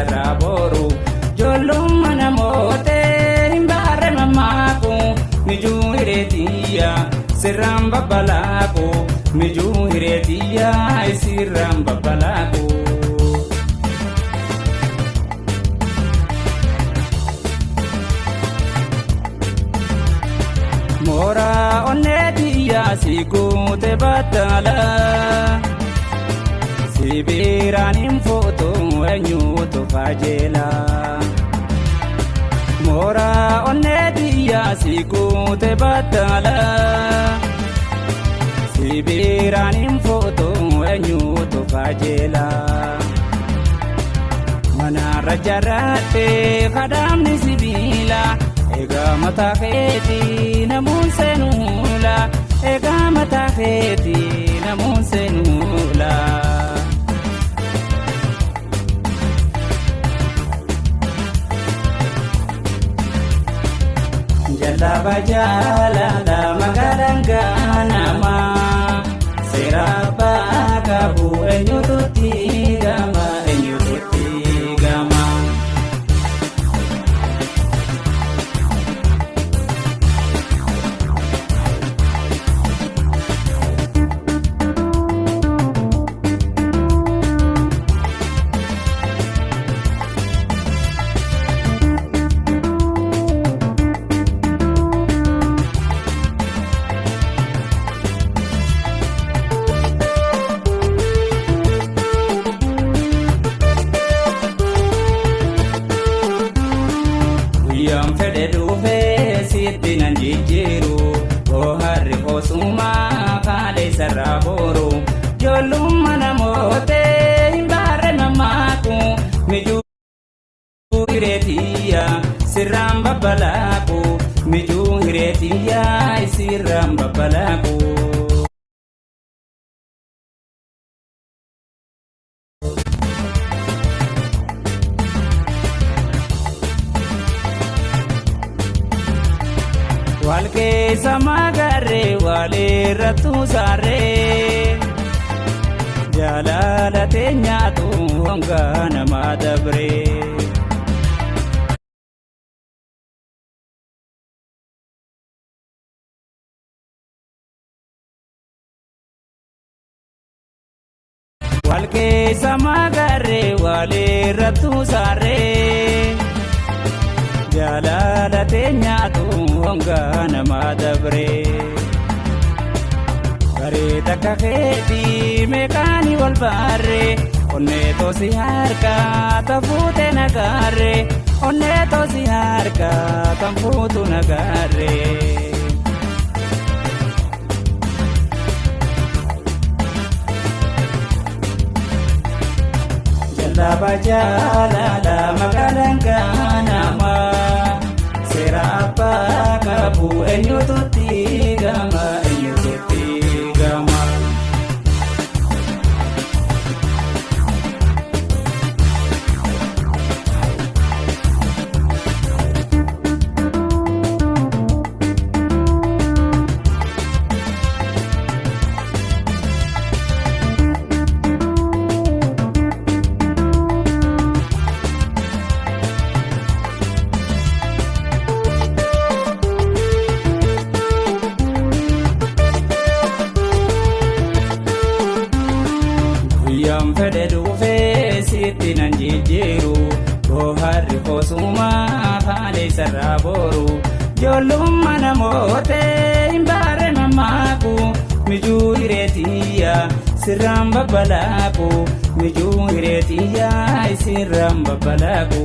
saraboru jollum manamote himbare mamaku miju hiretia sirram babalaku miju hiretia sirram babalaku mora onnetia sikute batala sibiranin foto enyuto fajela mora onnetia sikute batala sibiranin foto enyuto fajela mana rajarate kadamni sibila ega mata kheti namun senula ega mata kheti namun senula jalla bajala la magadanga nama serapa kabu enyututi gama enyututi gama Yang fede dufe siti nanjijiru Buhaarri suma kale saraboru jollum manamote himbare mamaku miju hiretia sirram babalaku miju hiretia sirram babalaku walke samagare wale ratu sare jalala tenya tu angana madabre walke samagare wale ratu sare jalala tenya tu angana madabre bare takaketi mekani wal barre onne to si harka tafute nagare onne to si harka tamfutu nagare jalla bajala la magadanga nama serapa kabu enyututi gama enyututi gama yang fede dufe siti nanjijiru Buhaarri suma kale saraboru jollum manamote himbare mamaku miju hiretia sirram babalaku miju hiretia sirram babalaku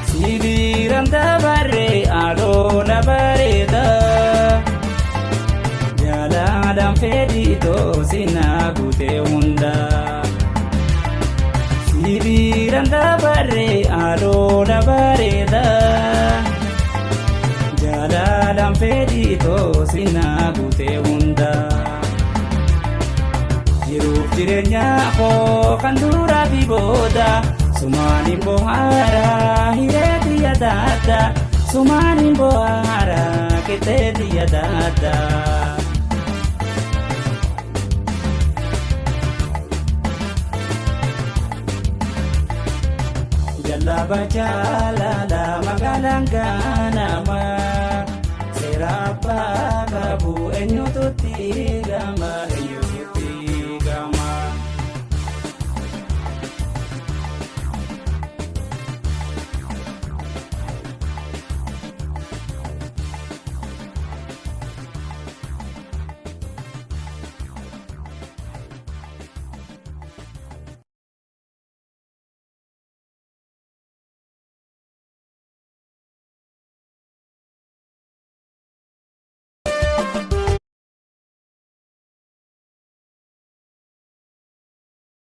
sibiran tabare alo la bareda jalalam fedito sinagute hunda sibiran tabare alo la bareda jalalam fedito sinagute hunda jiruf jirenya ko kandura biboda sumani bohara hireti ya dada sumani bohara kiteti ya dada Laba jaalala magaalaan ganama.